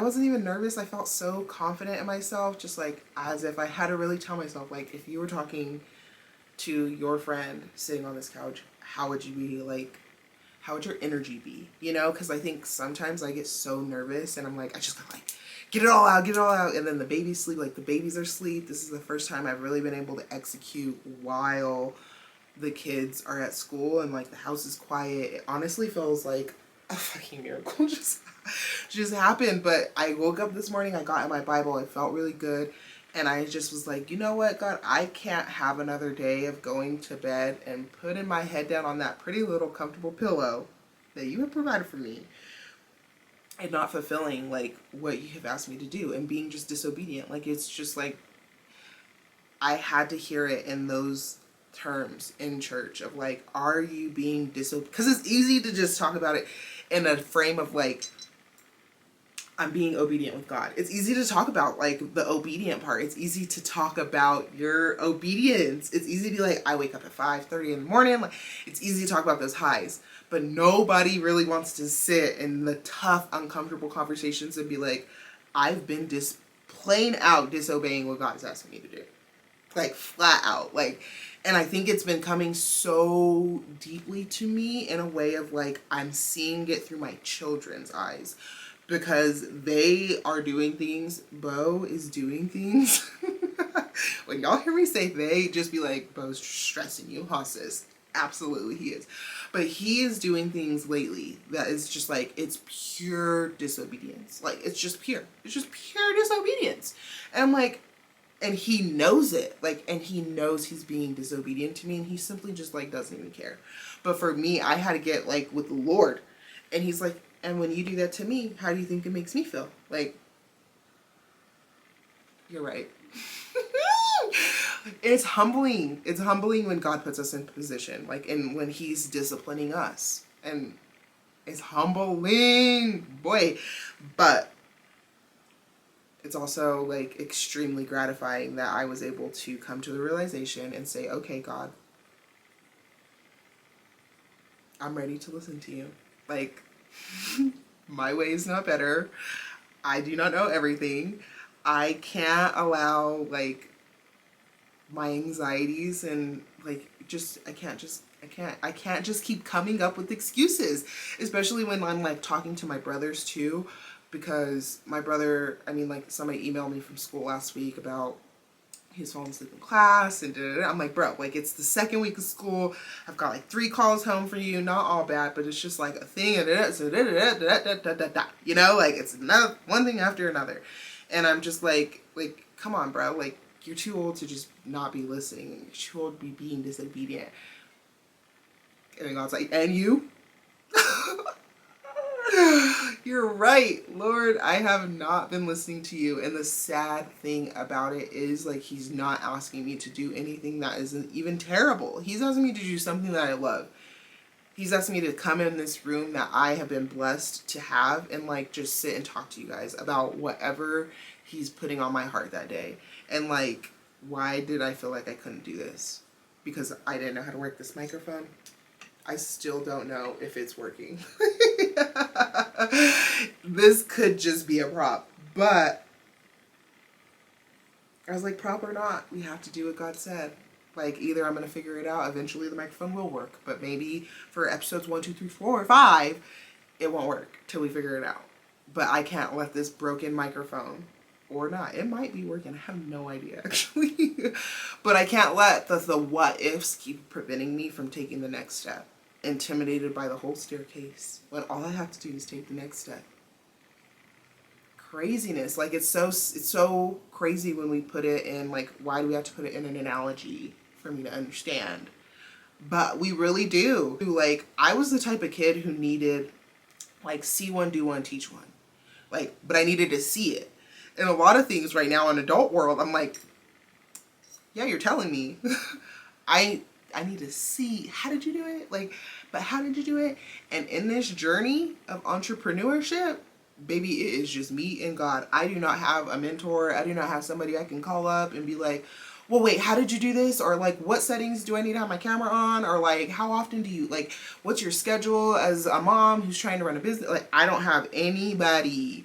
wasn't even nervous. I felt so confident in myself, just like as if I had to really tell myself, like, if you were talking to your friend sitting on this couch, how would you be like, how would your energy be? You know, because I think sometimes I get so nervous and I'm like, I just gotta like get it all out, get it all out. And then the babies sleep, like the babies are asleep. This is the first time I've really been able to execute while the kids are at school and like the house is quiet. It honestly feels like a fucking miracle just happened. But I woke up this morning, I got in my Bible, it felt really good. And I just was like, you know what, God, I can't have another day of going to bed and putting my head down on that pretty little comfortable pillow that you have provided for me and not fulfilling like what you have asked me to do and being just disobedient. Like, it's just like I had to hear it in those terms in church of like, are you being disobedient? Because it's easy to just talk about it in a frame of like, I'm being obedient with God. It's easy to talk about like the obedient part. It's easy to talk about your obedience. It's easy to be like, I wake up at 5:30 in the morning. Like, it's easy to talk about those highs, but nobody really wants to sit in the tough, uncomfortable conversations and be like, I've been plain out disobeying what God is asking me to do. Like, flat out. Like, and I think it's been coming so deeply to me in a way of like, I'm seeing it through my children's eyes. Because they are doing things, Bo is doing things. When y'all hear me say they, just be like, Bo's stressing you, huh, sis? Absolutely, he is. But he is doing things lately that is just like, it's pure disobedience. Like, it's just pure. It's just pure disobedience. And I'm like, and he knows it. Like, and he knows he's being disobedient to me, and he simply just like doesn't even care. But for me, I had to get like with the Lord. And he's like, and when you do that to me, how do you think it makes me feel? Like, you're right. It's humbling. It's humbling when God puts us in position, like, and when he's disciplining us. And it's humbling, boy. But it's also like extremely gratifying that I was able to come to the realization and say, okay, God, I'm ready to listen to you. Like, my way is not better. I do not know everything. I can't allow like my anxieties and like I can't just keep coming up with excuses, especially when I'm like talking to my brothers too, because my brother, I mean, like, somebody emailed me from school last week about he's falling asleep in class and da-da-da. I'm like, bro, like, it's the second week of school. I've got like 3 calls home for you. Not all bad, but it's just like a thing. You know, like, it's another one thing after another. And I'm just like, come on, bro. Like, you're too old to just not be listening. You're too old to be being disobedient. And God's like, and you? You're right, Lord. I have not been listening to you. And the sad thing about it is, like, he's not asking me to do anything that isn't even terrible. He's asking me to do something that I love. He's asking me to come in this room that I have been blessed to have and like just sit and talk to you guys about whatever he's putting on my heart that day. And like, why did I feel like I couldn't do this? Because I didn't know how to work this microphone. I still don't know if it's working. This could just be a prop. But I was like, prop or not, we have to do what God said. Like, either I'm going to figure it out, eventually the microphone will work. But maybe for episodes 1, 2, 3, 4, 5, it won't work till we figure it out. But I can't let this broken microphone, or not, it might be working, I have no idea actually. But I can't let the what ifs keep preventing me from taking the next step. Intimidated by the whole staircase, when all I have to do is take the next step. Craziness. Like, it's so crazy when we put it in, like, why do we have to put it in an analogy for me to understand? But we really do. Like, I was the type of kid who needed, like, see one, do one, teach one. Like, but I needed to see it. And a lot of things right now in adult world, I'm like, yeah, you're telling me. I need to see, how did you do it? Like, but how did you do it? And in this journey of entrepreneurship, baby, it is just me and God. I do not have a mentor. I do not have somebody I can call up and be like, well, wait, how did you do this? Or like, what settings do I need to have my camera on? Or like, how often do you, like, what's your schedule as a mom who's trying to run a business? Like, I don't have anybody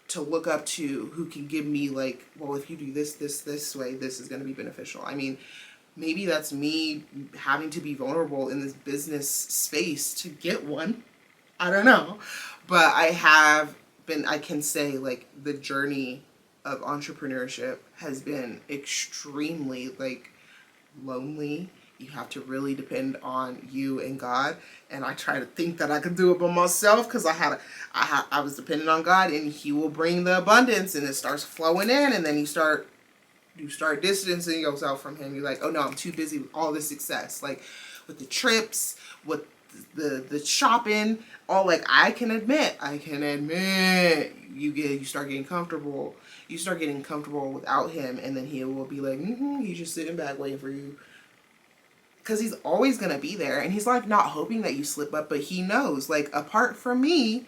to look up to who can give me like, well, if you do this way, this is going to be beneficial. I mean, maybe that's me having to be vulnerable in this business space to get one. I don't know. But I can say like the journey of entrepreneurship has been extremely like lonely. You have to really depend on you and God. And I try to think that I could do it by myself because I was dependent on God, and He will bring the abundance, and it starts flowing in, and then you start distancing yourself from Him. You're like, oh no, I'm too busy with all this success, like with the trips, with the shopping, all. Like I can admit, you start getting comfortable. You start getting comfortable without Him, and then He will be like, He's just sitting back waiting for you. Because He's always going to be there. And He's like not hoping that you slip up, but He knows, like, apart from me,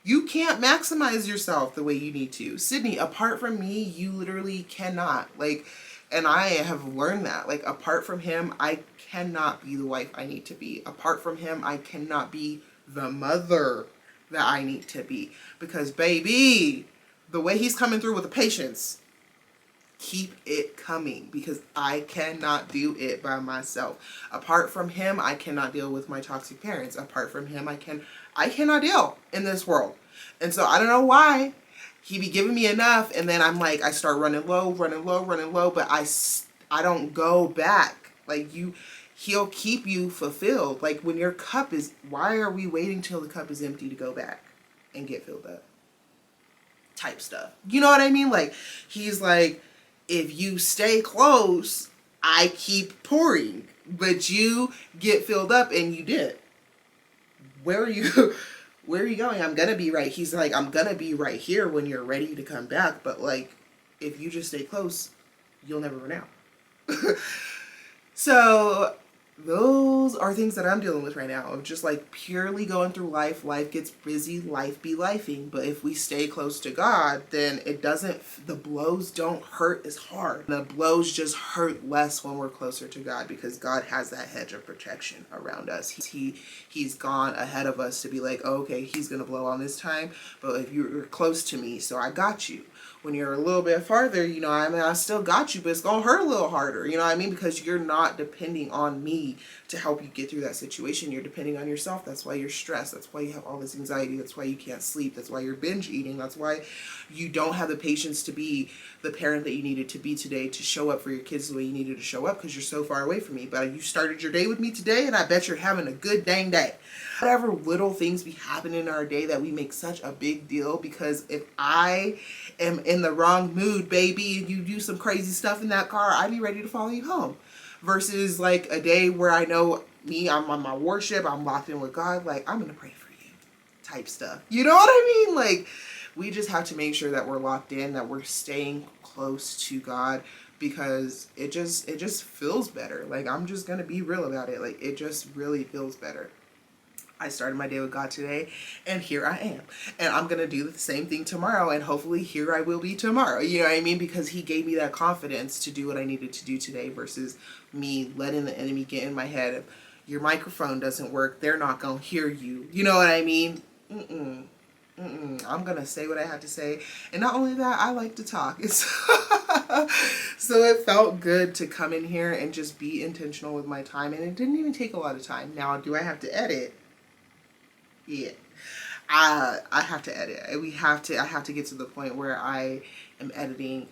you can't maximize yourself the way you need to. Sydney, apart from me, you literally cannot. Like, and I have learned that. Like, apart from Him, I cannot be the wife I need to be. Apart from Him, I cannot be the mother that I need to be. Because, baby, the way He's coming through with the patience, keep it coming, because I cannot do it by myself. Apart from Him, I cannot deal with my toxic parents. Apart from Him, I cannot deal in this world. And so I don't know why He be giving me enough, and then I'm like, I start running low, but I don't go back. Like He'll keep you fulfilled. Like when your cup is, why are we waiting till the cup is empty to go back and get filled up? Type stuff. You know what I mean? Like He's like, if you stay close, I keep pouring, but you get filled up, and you did. Where are you? Where are you going? I'm gonna be right. He's like, I'm gonna be right here when you're ready to come back. But like, if you just stay close, you'll never run out. So those are things that I'm dealing with right now, of just like purely going through life. Life gets busy, life be lifing. But if we stay close to God, then the blows don't hurt as hard. The blows just hurt less when we're closer to God, because God has that hedge of protection around us. He's gone ahead of us to be like, oh, okay, He's going to blow on this time, but if you're close to me, so I got you. When you're a little bit farther, I still got you, but it's going to hurt a little harder, you know what I mean? Because you're not depending on me to help you get through that situation. You're depending on yourself. That's why you're stressed. That's why you have all this anxiety. That's why you can't sleep. That's why you're binge eating. That's why you don't have the patience to be the parent that you needed to be today, to show up for your kids the way you needed to show up, because you're so far away from me. But you started your day with me today, and I bet you're having a good dang day. Whatever little things be happening in our day that we make such a big deal, because if I am in the wrong mood, baby, and you do some crazy stuff in that car, I'd be ready to follow you home. Versus like a day where I know me, I'm on my worship, I'm locked in with God, like I'm gonna pray for you type stuff. You know what I mean? Like we just have to make sure that we're locked in, that we're staying close to God, because it just feels better. Like I'm just gonna be real about it. Like it just really feels better. I started my day with God today, and here I am. And I'm going to do the same thing tomorrow, and hopefully here I will be tomorrow. You know what I mean? Because He gave me that confidence to do what I needed to do today, versus me letting the enemy get in my head of, your microphone doesn't work, they're not going to hear you. You know what I mean? I'm going to say what I have to say. And not only that, I like to talk. So it felt good to come in here and just be intentional with my time. And it didn't even take a lot of time. Now, do I have to edit? Yeah, I have to edit. I have to get to the point where I am editing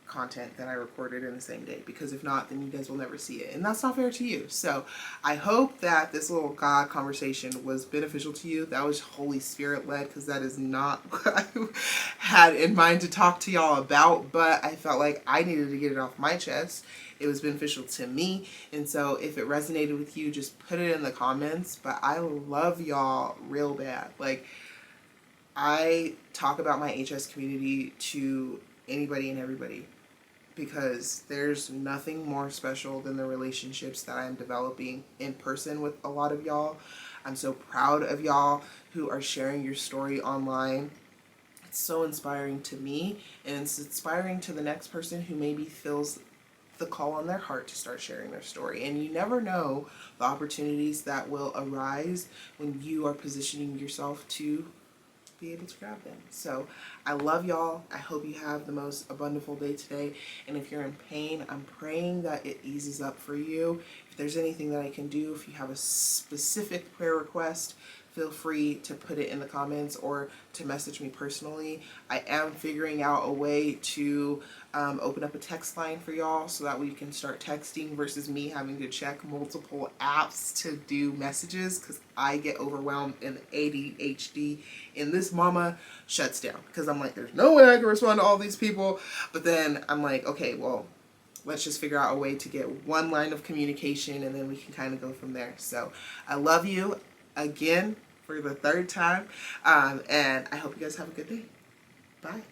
content that I recorded in the same day, because if not, then you guys will never see it, and that's not fair to you. So I hope that this little God conversation was beneficial to you. That was Holy Spirit led, because that is not what I had in mind to talk to y'all about, but I felt like I needed to get it off my chest. It was beneficial to me, and so if it resonated with you, just put it in the comments. But I love y'all real bad. Like, I talk about my HS community to anybody and everybody, because there's nothing more special than the relationships that I'm developing in person with a lot of y'all. I'm so proud of y'all who are sharing your story online. It's so inspiring to me, and it's inspiring to the next person who maybe feels the call on their heart to start sharing their story. And you never know the opportunities that will arise when you are positioning yourself to be able to grab them. So I love y'all. I hope you have the most abundant day today. And if you're in pain, I'm praying that it eases up for you. If there's anything that I can do, if you have a specific prayer request, feel free to put it in the comments or to message me personally. I am figuring out a way to open up a text line for y'all so that we can start texting versus me having to check multiple apps to do messages, because I get overwhelmed and ADHD and this mama shuts down because I'm like, there's no way I can respond to all these people. But then I'm like, okay, well, let's just figure out a way to get one line of communication and then we can kind of go from there. So I love you again for the third time, and I hope you guys have a good day. Bye.